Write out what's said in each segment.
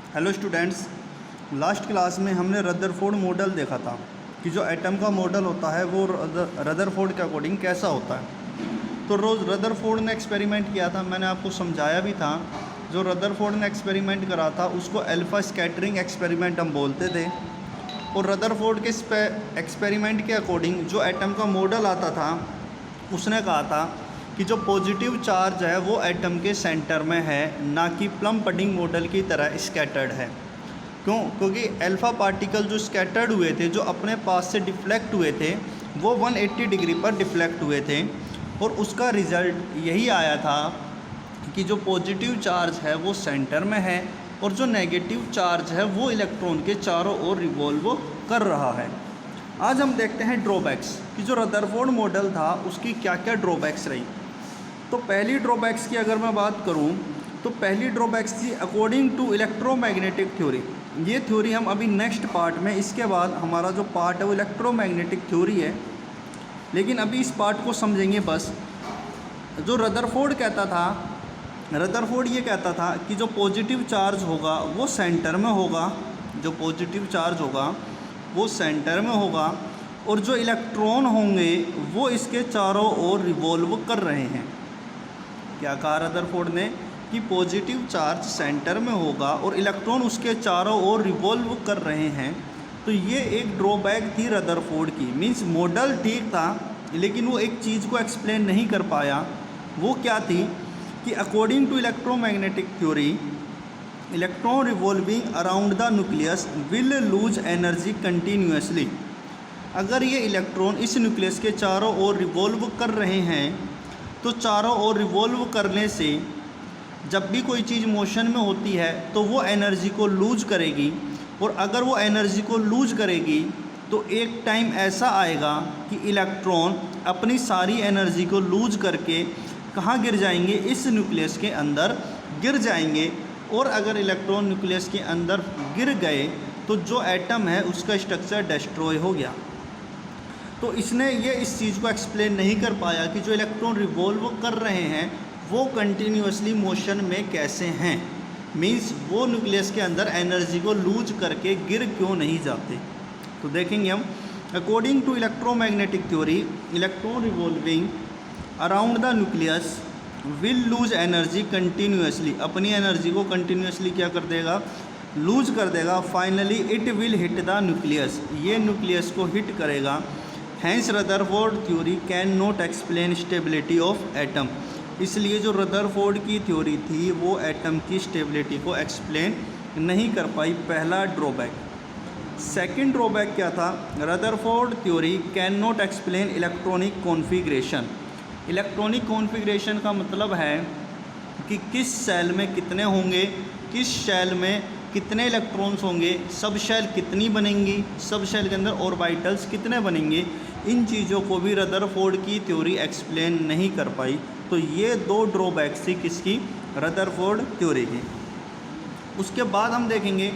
Hello students, last class में हमने Rutherford model देखा था कि जो एटम का मॉडल होता है वो रदरफोर्ड के अकॉर्डिंग कैसा होता है। तो रोज़ रदरफोर्ड ने एक्सपेरिमेंट किया था, मैंने आपको समझाया भी था। जो रदरफोर्ड ने एक्सपेरिमेंट करा था उसको अल्फ़ा स्कैटरिंग एक्सपेरिमेंट हम बोलते थे। और रदरफोर्ड के एक्सपेरिमेंट के अकॉर्डिंग जो एटम का मॉडल आता था उसने कहा था कि जो पॉजिटिव चार्ज है वो एटम के सेंटर में है, ना कि प्लम पडिंग मॉडल की तरह स्कैटर्ड है। क्योंकि अल्फ़ा पार्टिकल जो स्कैटर्ड हुए थे, जो अपने पास से डिफ्लेक्ट हुए थे, वो 180 डिग्री पर डिफ्लेक्ट हुए थे। और उसका रिज़ल्ट यही आया था कि जो पॉजिटिव चार्ज है वो सेंटर में है और जो नेगेटिव चार्ज है वो इलेक्ट्रॉन के चारों ओर रिवॉल्व कर रहा है। आज हम देखते हैं ड्रॉबैक्स कि जो रदरफोर्ड मॉडल था उसकी क्या क्या ड्रॉबैक्स रही। तो पहली ड्रॉबैक्स की अगर मैं बात करूं तो पहली ड्रॉबैक्स थी अकॉर्डिंग टू इलेक्ट्रोमैग्नेटिक थ्योरी। ये थ्योरी हम अभी नेक्स्ट पार्ट में, इसके बाद हमारा जो पार्ट है वो इलेक्ट्रोमैग्नेटिक थ्योरी है, लेकिन अभी इस पार्ट को समझेंगे बस। जो रदरफोर्ड कहता था, रदरफोर्ड ये कहता था कि जो पॉजिटिव चार्ज होगा वो सेंटर में होगा, जो पॉजिटिव चार्ज होगा वो सेंटर में होगा और जो इलेक्ट्रॉन होंगे वो इसके चारों ओर रिवॉल्व कर रहे हैं। क्या कहा रदरफोर्ड ने कि पॉजिटिव चार्ज सेंटर में होगा और इलेक्ट्रॉन उसके चारों ओर रिवॉल्व कर रहे हैं। तो ये एक ड्रॉबैक थी रदरफोर्ड की। मींस मॉडल ठीक था लेकिन वो एक चीज़ को एक्सप्लेन नहीं कर पाया। वो क्या थी कि according to electromagnetic theory, electron revolving around the nucleus will lose energy continuously. अगर ये इलेक्ट्रॉन इस न्यूक्लियस के चारों ओर रिवॉल्व कर रहे हैं तो चारों ओर रिवॉल्व करने से जब भी कोई चीज़ मोशन में होती है तो वो एनर्जी को लूज करेगी। और अगर वो एनर्जी को लूज करेगी तो एक टाइम ऐसा आएगा कि इलेक्ट्रॉन अपनी सारी एनर्जी को लूज करके कहाँ गिर जाएंगे, इस न्यूक्लियस के अंदर गिर जाएंगे। और अगर इलेक्ट्रॉन न्यूक्लियस के अंदर गिर गए तो जो एटम है उसका स्ट्रक्चर डिस्ट्रॉय हो गया। तो इसने ये इस चीज़ को एक्सप्लेन नहीं कर पाया कि जो इलेक्ट्रॉन रिवॉल्व कर रहे हैं वो कंटिन्यूसली मोशन में कैसे हैं। मींस वो न्यूक्लियस के अंदर एनर्जी को लूज करके गिर क्यों नहीं जाते। तो देखेंगे हम, according to electromagnetic theory, electron revolving around the nucleus will lose energy continuously. अपनी एनर्जी को कंटिन्यूसली क्या कर देगा, लूज कर देगा। Finally it will hit the nucleus, ये न्यूक्लियस को हिट करेगा। Hence Rutherford theory can not explain stability of atom. इसलिए जो रदरफोर्ड की थ्योरी थी वो एटम की स्टेबिलिटी को एक्सप्लेन नहीं कर पाई। पहला ड्रॉबैक। सेकंड ड्रॉबैक क्या था, Rutherford theory can not explain electronic configuration. Electronic configuration का मतलब है कि किस सेल में कितने होंगे, किस सेल में कितने इलेक्ट्रॉन्स होंगे, सब शेल कितनी बनेंगी, सब शेल के अंदर ऑर्बिटल्स कितने बनेंगे। इन चीज़ों को भी रदरफोर्ड की थ्योरी एक्सप्लेन नहीं कर पाई। तो ये दो ड्रॉबैक्स थी किसकी, रदरफोर्ड थ्योरी की। उसके बाद हम देखेंगे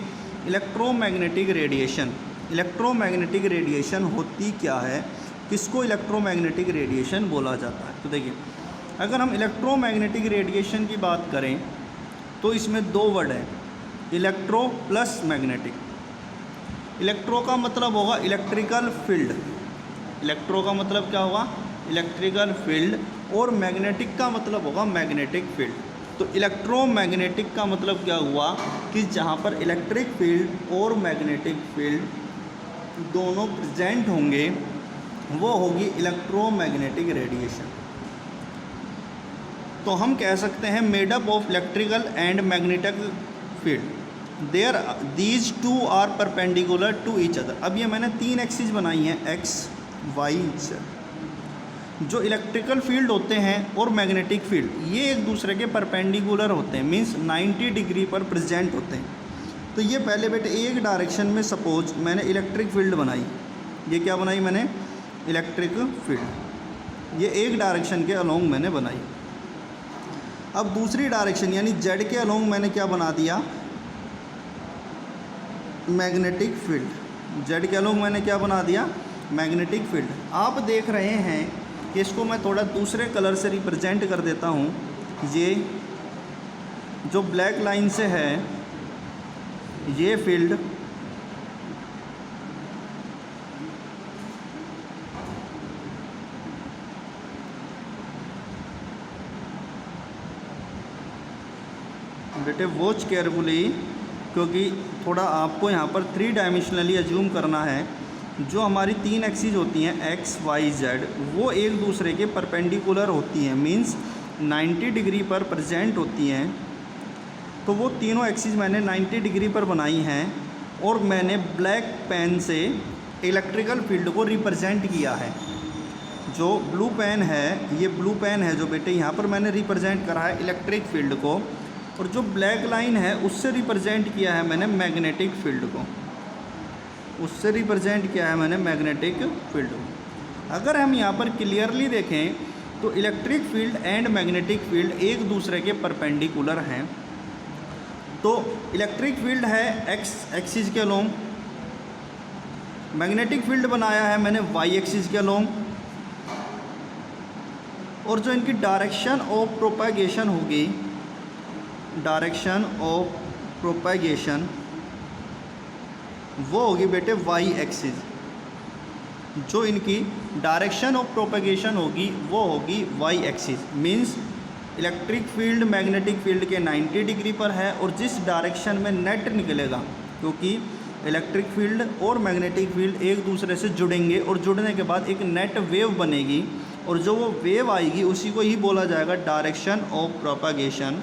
इलेक्ट्रोमैग्नेटिक रेडिएशन। इलेक्ट्रोमैग्नेटिक रेडिएशन होती क्या है, किसको इलेक्ट्रोमैग्नेटिक रेडिएशन बोला जाता है। तो देखिए, अगर हम इलेक्ट्रोमैग्नेटिक रेडिएशन की बात करें तो इसमें दो वर्ड हैं, इलेक्ट्रो प्लस मैग्नेटिक। इलेक्ट्रो का मतलब होगा इलेक्ट्रिकल फील्ड, इलेक्ट्रो का मतलब क्या होगा, इलेक्ट्रिकल फील्ड। और मैग्नेटिक का मतलब होगा मैग्नेटिक फील्ड। तो इलेक्ट्रोमैग्नेटिक का मतलब क्या हुआ कि जहाँ पर इलेक्ट्रिक फील्ड और मैग्नेटिक फील्ड दोनों प्रेजेंट होंगे वो होगी इलेक्ट्रोमैग्नेटिक रेडिएशन। तो हम कह सकते हैं made up of electrical and magnetic field, there these two are perpendicular to each other. अब ये मैंने तीन एक्सिस बनाई हैं, एक्स वाई जेड। जो इलेक्ट्रिकल फील्ड होते हैं और मैग्नेटिक फील्ड ये एक दूसरे के परपेंडिकुलर होते हैं, मींस 90 डिग्री पर प्रेजेंट होते हैं। तो ये पहले बेटे एक डायरेक्शन में सपोज मैंने इलेक्ट्रिक फील्ड बनाई, ये क्या बनाई मैंने, इलेक्ट्रिक फील्ड, ये एक डायरेक्शन के अलोंग मैंने बनाई। अब दूसरी डायरेक्शन यानी जेड के अलोंग मैंने क्या बना दिया, मैग्नेटिक फील्ड। जेड के अलोंग मैंने क्या बना दिया, मैग्नेटिक फील्ड। आप देख रहे हैं कि इसको मैं थोड़ा दूसरे कलर से रिप्रेजेंट कर देता हूँ। ये जो ब्लैक लाइन से है ये फील्ड बेटे वॉच केयरफुली, क्योंकि थोड़ा आपको यहाँ पर 3 डायमेंशनली अज्यूम करना है। जो हमारी 3 एक्सिस होती हैं एक्स वाई जेड, वो एक दूसरे के परपेंडिकुलर होती हैं, मींस 90 डिग्री पर प्रेजेंट होती हैं। तो वो तीनों एक्सिस मैंने 90 डिग्री पर बनाई हैं और मैंने ब्लैक पेन से इलेक्ट्रिकल फील्ड को रिप्रेजेंट किया है। जो ब्लू पेन है, ये ब्लू पेन है जो बेटे यहाँ पर मैंने रिप्रेजेंट करा है इलेक्ट्रिक फील्ड को, और जो ब्लैक लाइन है उससे रिप्रेजेंट किया है मैंने मैग्नेटिक फील्ड को, उससे रिप्रेजेंट किया है मैंने मैग्नेटिक फील्ड को। अगर हम यहाँ पर क्लियरली देखें तो electric field and magnetic field एक दूसरे के परपेंडिकुलर हैं। तो इलेक्ट्रिक फील्ड है एक्स एक्सिस के अलोंग, मैग्नेटिक फील्ड बनाया है मैंने वाई एक्सिस के अलोंग, और जो इनकी डायरेक्शन ऑफ प्रोपेगेशन होगी, डायरेक्शन ऑफ प्रोपेगेशन वो होगी बेटे वाई एक्सिस। जो इनकी डायरेक्शन ऑफ प्रोपेगेशन होगी वो होगी Y axis. Means electric field magnetic field के 90 डिग्री पर है, और जिस डायरेक्शन में नेट निकलेगा, क्योंकि इलेक्ट्रिक फील्ड और मैग्नेटिक फील्ड एक दूसरे से जुड़ेंगे और जुड़ने के बाद एक नेट वेव बनेगी, और जो वो वेव आएगी उसी को ही बोला जाएगा डायरेक्शन ऑफ प्रोपेगेशन,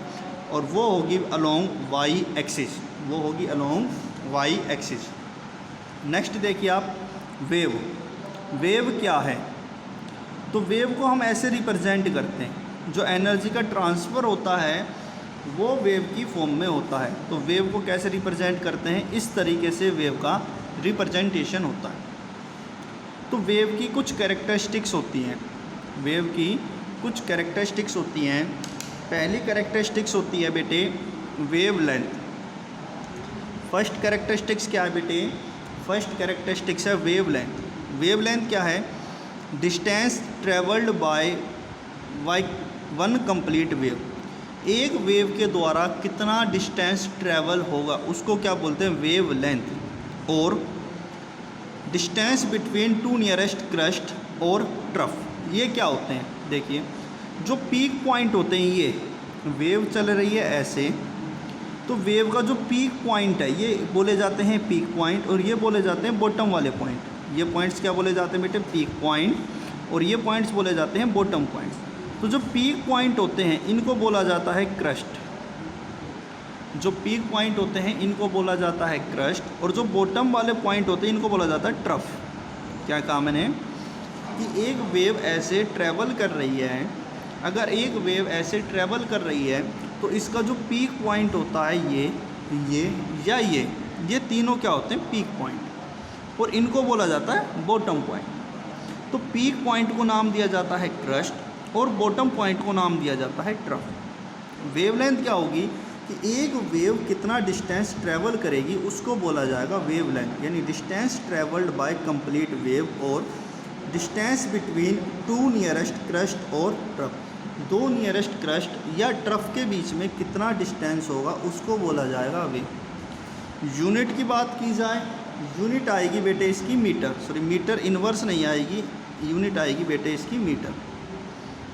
और वो होगी अलोंग वाई एक्सिस, वो होगी अलोंग वाई एक्सिस। नेक्स्ट देखिए आप वेव। वेव क्या है? तो वेव को हम ऐसे रिप्रेजेंट करते हैं, जो एनर्जी का ट्रांसफ़र होता है वो वेव की फॉर्म में होता है। तो वेव को कैसे रिप्रेजेंट करते हैं? इस तरीके से वेव का रिप्रेजेंटेशन होता है। तो वेव की कुछ कैरेक्टरिस्टिक्स होती हैं, वेव की कुछ कैरेक्टरिस्टिक्स होती हैं। पहली कैरेक्टरिस्टिक्स होती है बेटे वेव लेंथ। फर्स्ट कैरेक्टरिस्टिक्स क्या है बेटे? फर्स्ट कैरेक्टरिस्टिक्स है वेव लेंथ। वेव लेंथ क्या है? Distance travelled by one complete wave. एक वेव के द्वारा कितना डिस्टेंस ट्रेवल होगा उसको क्या बोलते हैं? Wavelength. और distance between two nearest crest और ट्रफ, ये क्या होते हैं? देखिए, जो पीक पॉइंट होते हैं, ये वेव चल रही है ऐसे, तो वेव का जो पीक पॉइंट है ये बोले जाते हैं पीक पॉइंट, और ये बोले जाते हैं बॉटम वाले पॉइंट। ये पॉइंट्स क्या बोले जाते हैं बेटे? पीक पॉइंट, और ये पॉइंट्स बोले जाते हैं बॉटम पॉइंट्स। तो जो पीक पॉइंट होते हैं इनको बोला जाता है क्रस्ट। जो पीक पॉइंट होते हैं इनको बोला जाता है क्रस्ट, और जो बॉटम वाले पॉइंट होते हैं इनको बोला जाता है ट्रफ। क्या कहा मैंने? कि एक वेव ऐसे ट्रैवल कर रही है, अगर एक वेव ऐसे ट्रैवल कर रही है तो इसका जो पीक पॉइंट होता है ये या ये तीनों क्या होते हैं? पीक पॉइंट, और इनको बोला जाता है बॉटम पॉइंट। तो पीक पॉइंट को नाम दिया जाता है क्रस्ट, और बॉटम पॉइंट को नाम दिया जाता है ट्रफ। वेवलेंथ क्या होगी? कि एक वेव कितना डिस्टेंस ट्रैवल करेगी उसको बोला जाएगा वेवलेंथ, यानी distance travelled by complete wave, और distance between two nearest crest और ट्रफ। दो नियरेस्ट क्रस्ट या ट्रफ के बीच में कितना डिस्टेंस होगा उसको बोला जाएगा वेव। यूनिट की बात की जाए, यूनिट आएगी बेटे इसकी मीटर, सॉरी मीटर इनवर्स नहीं आएगी, यूनिट आएगी बेटे इसकी मीटर।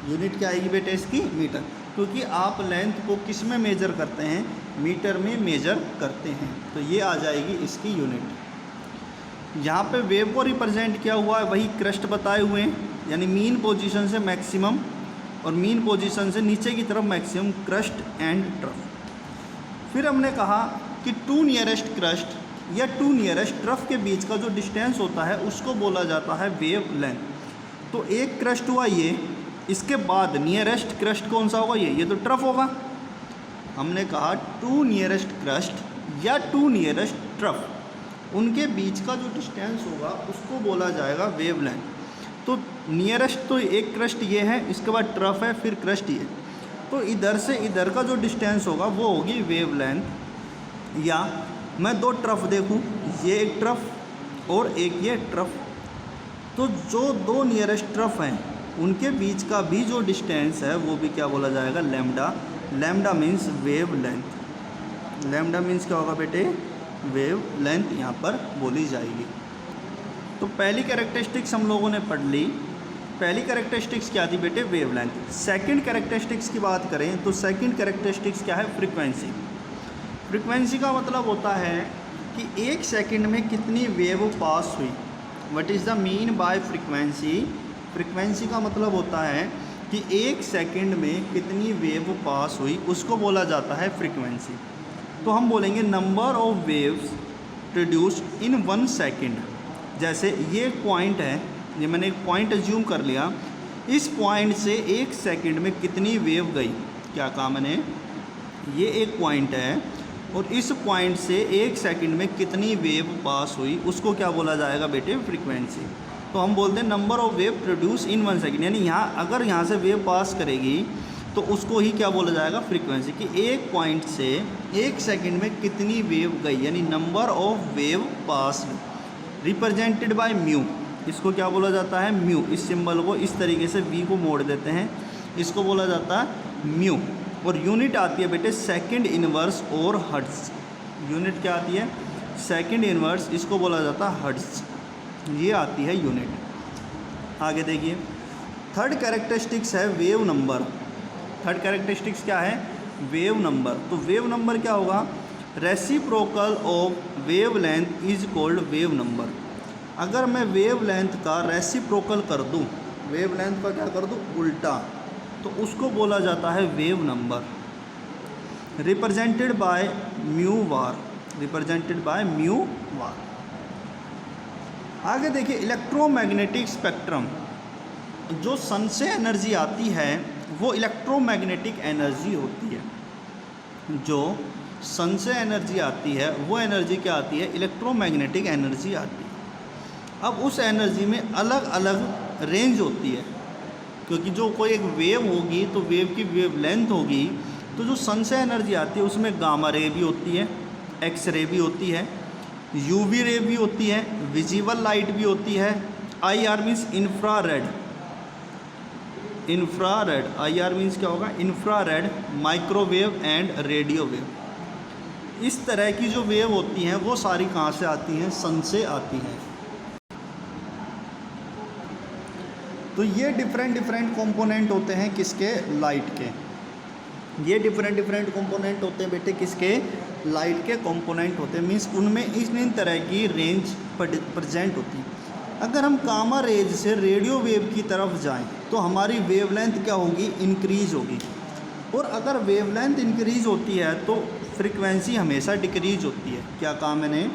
यूनिट क्या आएगी बेटे इसकी? मीटर, क्योंकि आप लेंथ को किस में मेजर करते हैं? मीटर में मेजर करते हैं। तो ये आ जाएगी इसकी यूनिट। यहाँ पे वेव को रिप्रेजेंट किया हुआ है वही क्रस्ट बताए हुए हैं, यानी मीन पोजीशन से मैक्सिमम और मीन पोजीशन से नीचे की तरफ मैक्सिमम, क्रस्ट एंड ट्रफ। फिर हमने कहा कि टू नियरेस्ट क्रस्ट या टू नियरेस्ट ट्रफ के बीच का जो डिस्टेंस होता है उसको बोला जाता है वेव लेंथ। तो एक क्रस्ट हुआ ये, इसके बाद नियरेस्ट क्रस्ट कौन सा होगा? ये तो ट्रफ होगा। हमने कहा टू नियरेस्ट क्रस्ट या टू नियरेस्ट ट्रफ, उनके बीच का जो डिस्टेंस होगा उसको बोला जाएगा वेव लेंथ। तो नियरेस्ट तो एक क्रस्ट ये है, इसके बाद ट्रफ है, फिर क्रस्ट ये, तो इधर से इधर का जो डिस्टेंस होगा वो होगी वेव लेंथ। या मैं दो ट्रफ देखूं, ये एक ट्रफ और एक ये ट्रफ, तो जो दो नियरेस्ट ट्रफ हैं उनके बीच का भी जो डिस्टेंस है वो भी क्या बोला जाएगा? Lambda. Lambda means wave length. Lambda means क्या होगा बेटे? वेव लेंथ यहाँ पर बोली जाएगी। तो पहली कैरेक्टरिस्टिक्स हम लोगों ने पढ़ ली। पहली कैरेक्टरिस्टिक्स क्या थी बेटे? Wave length. सेकंड कैरेक्टरिस्टिक्स की बात करें तो सेकंड कैरेक्टरिस्टिक्स क्या है? फ्रीक्वेंसी। फ्रीक्वेंसी का मतलब होता है कि एक सेकंड में कितनी वेव पास हुई। What is the mean by frequency? Frequency का मतलब होता है कि एक सेकंड में कितनी वेव पास हुई, उसको बोला जाता है फ्रीक्वेंसी। तो हम बोलेंगे number of waves produced in 1 second. जैसे ये पॉइंट है, ये मैंने एक पॉइंट एज्यूम कर लिया, इस पॉइंट से एक सेकंड में कितनी वेव गई। क्या कहा मैंने? ये एक पॉइंट है और इस पॉइंट से एक सेकंड में कितनी वेव पास हुई, उसको क्या बोला जाएगा बेटे? फ्रीक्वेंसी। तो हम बोलते हैं number of wave produce in 1 second, यानी यहाँ अगर यहाँ से वेव पास करेगी तो उसको ही क्या बोला जाएगा? फ्रीक्वेंसी। कि एक पॉइंट से एक सेकंड में कितनी वेव गई, यानी number of wave pass represented by mu. इसको क्या बोला जाता है? म्यू। इस सिंबल को इस तरीके से वी को मोड़ देते हैं, इसको बोला जाता है म्यू। और यूनिट आती है बेटे सेकंड इनवर्स और हर्ट्ज। यूनिट क्या आती है? सेकंड इनवर्स, इसको बोला जाता है हर्ट्ज। ये आती है यूनिट। आगे देखिए, थर्ड कैरेक्टरिस्टिक्स है वेव नंबर। थर्ड कैरेक्टरिस्टिक्स क्या है? Wave number. तो वेव नंबर क्या होगा? Reciprocal of wave length is called wave number. अगर मैं वेव लेंथ का रेसिप्रोकल कर दूं, वेव लेंथ का क्या कर दूं? उल्टा, तो उसको बोला जाता है wave number. Represented by mu bar. Represented by mu bar. आगे देखिए, इलेक्ट्रोमैग्नेटिक स्पेक्ट्रम। जो सन से एनर्जी आती है वो इलेक्ट्रोमैग्नेटिक एनर्जी होती है। जो सन से एनर्जी आती है वो एनर्जी क्या आती है? इलेक्ट्रोमैग्नेटिक एनर्जी आती है। अब उस एनर्जी में अलग अलग रेंज होती है, क्योंकि जो कोई एक वेव होगी तो वेव की वेव लेंथ होगी। तो जो सन से एनर्जी आती है उसमें गामा रे भी होती है, एक्स रे भी होती है, यूवी रे भी होती है, विजिबल लाइट भी होती है, IR means infrared. Infrared, IR means क्या होगा? Infrared, microwave and radio wave. इस तरह की जो वेव होती हैं वो सारी कहाँ से आती हैं? सन से आती हैं। तो ये डिफरेंट कंपोनेंट होते हैं किसके? लाइट के। ये डिफरेंट कंपोनेंट होते हैं बेटे किसके? लाइट के कंपोनेंट होते हैं। मीन्स उनमें इन तरह की रेंज प्रेजेंट होती है। अगर हम गामा रेज से रेडियो वेव की तरफ जाएं तो हमारी वेवलेंथ क्या होगी? इंक्रीज होगी। और अगर वेवलेंथ इंक्रीज होती है तो फ्रीक्वेंसी हमेशा डिक्रीज होती है। क्या कहा मैंने?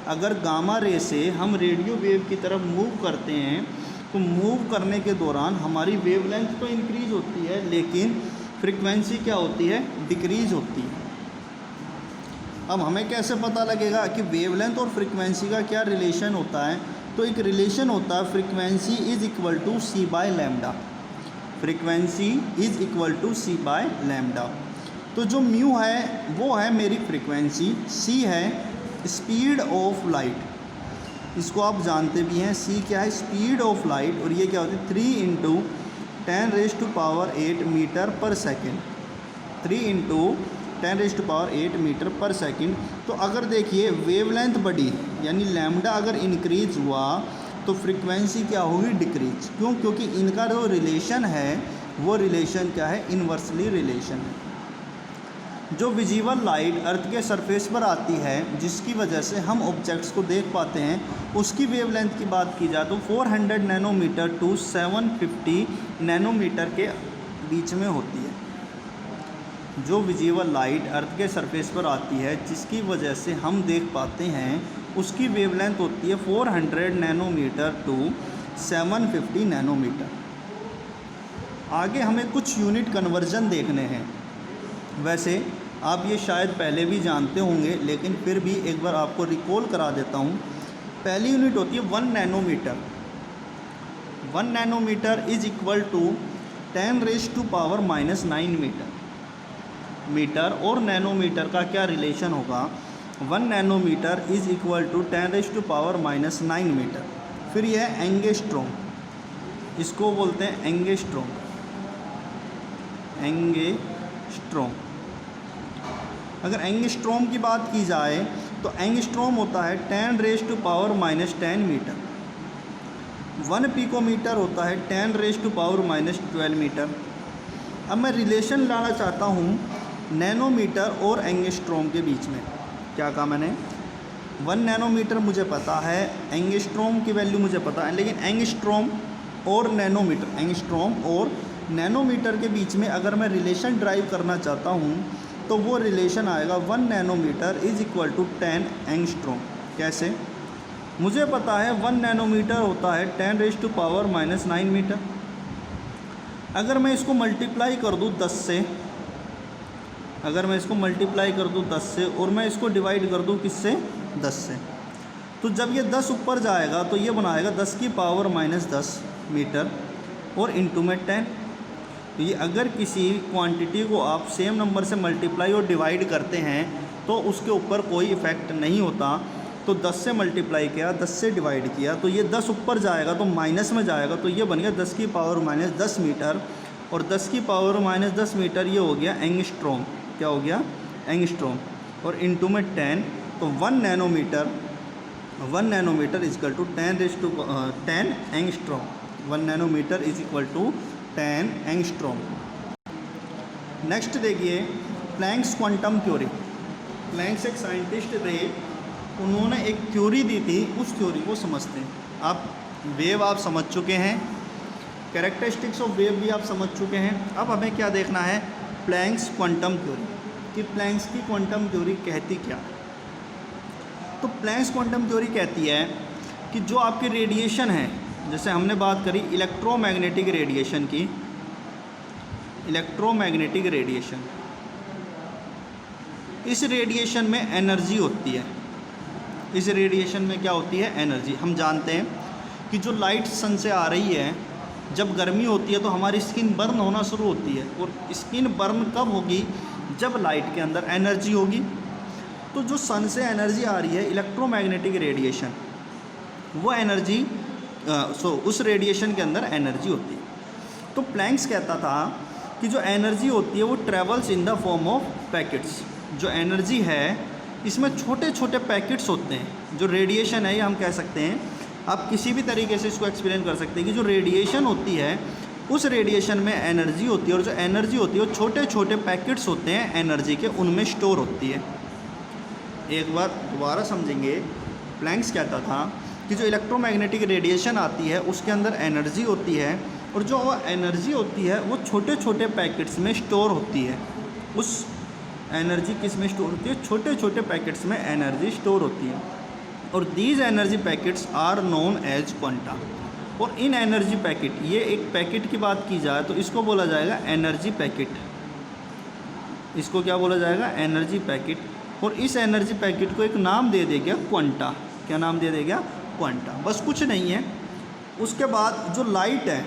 अगर गामा रे से हम रेडियो वेव की तरफ मूव करते हैं तो मूव करने के दौरान हमारी वेवलेंथ तो इंक्रीज होती है, लेकिन फ्रीक्वेंसी क्या होती है? डिक्रीज होती है। अब हमें कैसे पता लगेगा कि वेवलेंथ और फ्रीक्वेंसी का क्या रिलेशन होता है? तो एक रिलेशन होता है, frequency is equal to c by lambda. Frequency is equal to c by lambda. तो जो म्यू है वो है मेरी फ्रीक्वेंसी, सी है स्पीड ऑफ लाइट। इसको आप जानते भी हैं, सी क्या है? Speed of light. और ये क्या होती है? 3 × 10⁸ मीटर पर सेकेंड। 3 × 10⁸ मीटर पर सेकेंड। तो अगर देखिए वेवलेंथ बढ़ी, यानी लैम्डा अगर इंक्रीज हुआ तो फ्रीक्वेंसी क्या होगी? डिक्रीज। क्यों? क्योंकि इनका जो रिलेशन है वो रिलेशन क्या है? इन्वर्सली रिलेशन है। जो विजिबल लाइट अर्थ के सरफेस पर आती है जिसकी वजह से हम ऑब्जेक्ट्स को देख पाते हैं, उसकी वेवलेंथ की बात की जाए तो 400 नैनोमीटर टू 750 नैनोमीटर के बीच में होती है। जो विजिबल लाइट अर्थ के सरफेस पर आती है जिसकी वजह से हम देख पाते हैं, उसकी वेवलेंथ होती है 400 नैनोमीटर टू 750 नैनोमीटर। आगे हमें कुछ यूनिट कन्वर्जन देखने हैं। वैसे आप ये शायद पहले भी जानते होंगे, लेकिन फिर भी एक बार आपको रिकॉल करा देता हूँ। पहली यूनिट होती है 1 nanometre. 1 nanometre is equal to 10⁻⁻⁹ metre. और नैनोमीटर का क्या रिलेशन होगा? 1 nanometre is equal to 10⁻⁹ metre. फिर यह है एंगस्ट्रॉम, इसको बोलते हैं एंगस्ट्रॉम। एंगस्ट्रॉम, अगर एंगस्ट्रॉम की बात की जाए तो एंगस्ट्रॉम होता है 10⁻⁻10 मीटर। 1 पिकोमीटर होता है 10⁻⁻12 मीटर। अब मैं रिलेशन लाना चाहता हूँ नैनोमीटर और एंगस्ट्रॉम के बीच में। क्या कहा मैंने? 1 नैनोमीटर मुझे पता है, एंगस्ट्रॉम की वैल्यू मुझे पता है, लेकिन एंगस्ट्रॉम और नैनोमीटर के बीच में अगर मैं रिलेशन ड्राइव करना चाहता हूँ तो वो रिलेशन आएगा 1 nanometre is equal to 10 angstrom. कैसे? मुझे पता है 1 नैनोमीटर होता है 10⁻⁻9 मीटर। अगर मैं इसको मल्टीप्लाई कर दूँ 10 से, और मैं इसको डिवाइड कर दूँ किससे? 10 से, तो जब ये 10 ऊपर जाएगा तो ये बनाएगा 10⁻⁻10 मीटर और इंटू में 10। तो ये अगर किसी क्वांटिटी को आप सेम नंबर से मल्टीप्लाई और डिवाइड करते हैं तो उसके ऊपर कोई इफ़ेक्ट नहीं होता। तो 10 से मल्टीप्लाई किया, 10 से डिवाइड किया, तो ये 10 ऊपर जाएगा तो माइनस में जाएगा, तो ये बन गया 10⁻⁻10 मीटर, और 10⁻⁻10 मीटर ये हो गया एंगस्ट्रॉम। क्या हो गया? एंगस्ट्रॉम। और इंटू में 10, तो 1 nanometre is equal to 10 angstrom. 1 nanometre is equal to 10 angstrom. Next देखिए प्लैंक्स क्वांटम थ्योरी। प्लैंक्स एक साइंटिस्ट थे, उन्होंने एक थ्योरी दी थी, उस थ्योरी को समझते हैं। आप वेव आप समझ चुके हैं, कैरेक्टरिस्टिक्स ऑफ वेव भी आप समझ चुके हैं। अब हमें क्या देखना है? प्लैंक्स क्वांटम थ्योरी, कि प्लैंक्स की क्वांटम थ्योरी कहती क्या है। तो प्लैंक्स क्वांटम थ्योरी कहती है कि जो आपकी रेडिएशन है, जैसे हमने बात करी इलेक्ट्रोमैग्नेटिक रेडिएशन की, इलेक्ट्रोमैग्नेटिक रेडिएशन, इस रेडिएशन में एनर्जी होती है। इस रेडिएशन में क्या होती है? एनर्जी। हम जानते हैं कि जो लाइट सन से आ रही है, जब गर्मी होती है तो हमारी स्किन बर्न होना शुरू होती है, और स्किन बर्न कब होगी? जब लाइट के अंदर एनर्जी होगी। तो जो सन से एनर्जी आ रही है, इलेक्ट्रोमैग्नेटिक रेडिएशन, वो एनर्जी उस रेडिएशन के अंदर एनर्जी होती है। तो प्लैंक्स कहता था कि जो एनर्जी होती है वो travels in the form of packets. जो एनर्जी है इसमें छोटे छोटे पैकेट्स होते हैं। जो रेडिएशन है, ये हम कह सकते हैं, आप किसी भी तरीके से इसको एक्सप्लेन कर सकते हैं कि जो रेडिएशन होती है, उस रेडिएशन में एनर्जी होती है, और जो एनर्जी होती है वो छोटे छोटे पैकेट्स होते हैं एनर्जी के, उनमें स्टोर होती है। एक बार दोबारा समझेंगे। प्लैंक्स कहता था कि जो इलेक्ट्रोमैग्नेटिक रेडिएशन आती है उसके अंदर एनर्जी होती है, और जो वो एनर्जी होती है वो छोटे छोटे पैकेट्स में स्टोर होती है। उस एनर्जी किस में स्टोर होती है? छोटे छोटे पैकेट्स में एनर्जी स्टोर होती है, और these energy packets are known as quanta. और इन एनर्जी पैकेट, ये एक पैकेट की बात की जाए तो इसको बोला जाएगा एनर्जी पैकेट। इसको क्या बोला जाएगा? Energy packet. और इस एनर्जी पैकेट को एक नाम दे देगा क्वांटा। क्या नाम दे देगा? क्वांटा। बस कुछ नहीं है। उसके बाद जो लाइट है,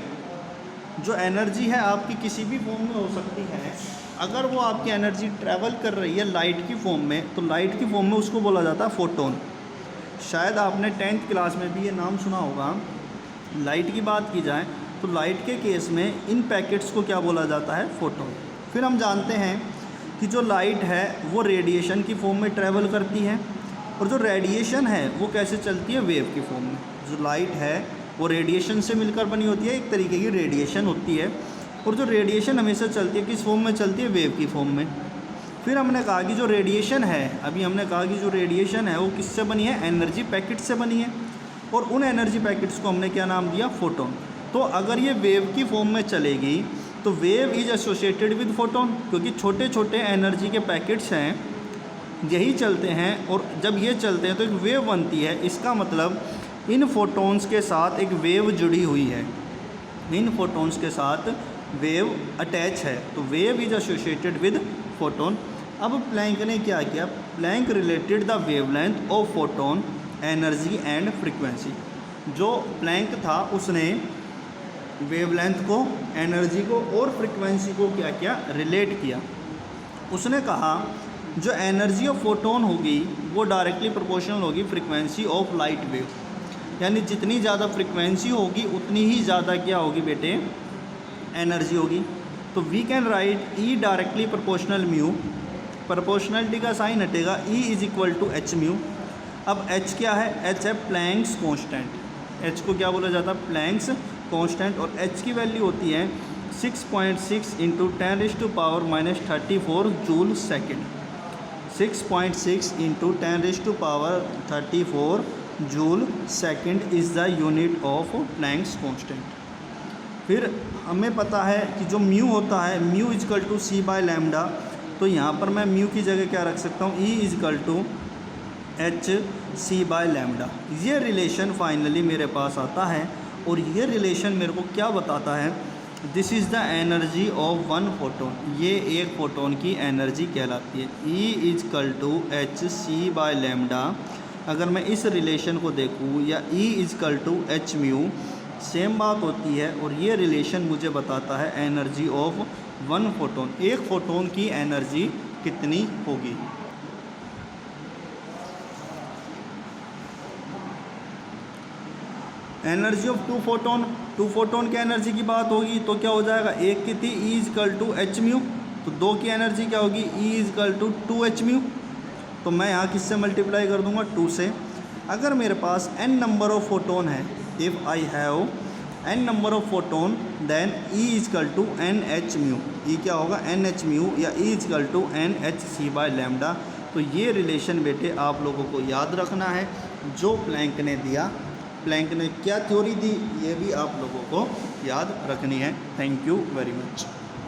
जो एनर्जी है आपकी किसी भी फॉर्म में हो सकती है, अगर वो आपकी एनर्जी ट्रैवल कर रही है लाइट की फॉर्म में, तो लाइट की फॉर्म में उसको बोला जाता है फोटोन। शायद आपने 10th क्लास में भी ये नाम सुना होगा। लाइट की बात की जाए तो लाइट के केस में इन पैकेट्स को क्या बोला जाता है? फोटोन। फिर हम जानते हैं कि जो लाइट है वो रेडिएशन की फॉर्म में ट्रैवल करती है, और जो रेडिएशन है वो कैसे चलती है? वेव की फॉर्म में। जो लाइट है वो रेडिएशन से मिलकर बनी होती है, एक तरीके की रेडिएशन होती है, और जो रेडिएशन हमेशा चलती है किस फॉर्म में चलती है? वेव की फॉर्म में। फिर हमने कहा कि जो रेडिएशन है, अभी हमने कहा कि जो रेडिएशन है वो किससे बनी है? एनर्जी पैकेट से बनी है, और उन एनर्जी पैकेट्स को हमने क्या नाम दिया? फोटोन। तो अगर ये वेव की फॉर्म में चलेगी तो wave is associated with photon, क्योंकि छोटे छोटे एनर्जी के पैकेट्स हैं, यही चलते हैं, और जब ये चलते हैं तो एक वेव बनती है। इसका मतलब इन फोटोन्स के साथ एक वेव जुड़ी हुई है, इन फोटोन्स के साथ वेव अटैच है, तो wave is associated with photon. अब प्लैंक ने क्या किया? Planck related the wavelength of photon, energy and frequency. जो प्लैंक था उसने वेवलेंथ को, एनर्जी को और फ्रीक्वेंसी को क्या किया? रिलेट किया। उसने कहा जो एनर्जी ऑफ फोटोन होगी वो डायरेक्टली प्रोपोर्शनल होगी फ्रीक्वेंसी ऑफ लाइट वेव, यानी जितनी ज़्यादा फ्रीक्वेंसी होगी उतनी ही ज़्यादा क्या होगी बेटे? एनर्जी होगी। तो we can write E directly proportional mu proportionality का साइन हटेगा, E इज इक्वल टू एच म्यू। अब H क्या है? H है प्लैंक्स कांस्टेंट। H को क्या बोला जाता है? Planck's constant. और H की वैल्यू होती है 6.6 into 10⁻⁻34 joule second. 6.6 into 10⁻34 joule second is the unit of Planck's constant. फिर हमें पता है कि जो म्यू होता है, mu is equal to c by lambda, तो यहाँ पर मैं म्यू की जगह क्या रख सकता हूँ? E is equal to h c by lambda. ये रिलेशन फाइनली मेरे पास आता है और ये रिलेशन मेरे को क्या बताता है? This is the energy of one photon. ये एक फोटोन की एनर्जी कहलाती है। E is equal to h c by lambda. अगर मैं इस रिलेशन को देखूँ, या E is equal to h mu, same बात होती है। और ये रिलेशन मुझे बताता है एनर्जी ऑफ वन फोटोन। एक फोटोन की एनर्जी कितनी होगी? एनर्जी ऑफ टू फोटोन की एनर्जी की बात होगी तो क्या हो जाएगा? एक की थी E is equal to h mu, तो दो की एनर्जी क्या होगी? E is equal to 2h mu. तो मैं यहाँ किससे मल्टीप्लाई कर दूंगा? 2 से। अगर मेरे पास n नंबर ऑफ फोटोन है, if I have n number of photon, then E is equal to NH mu. E क्या होगा? NH म्यू, या E is equal to NHc by lambda. तो ये रिलेशन बेटे आप लोगों को याद रखना है जो प्लैंक ने दिया। प्लैंक ने क्या थ्योरी दी, ये भी आप लोगों को याद रखनी है। Thank you very much.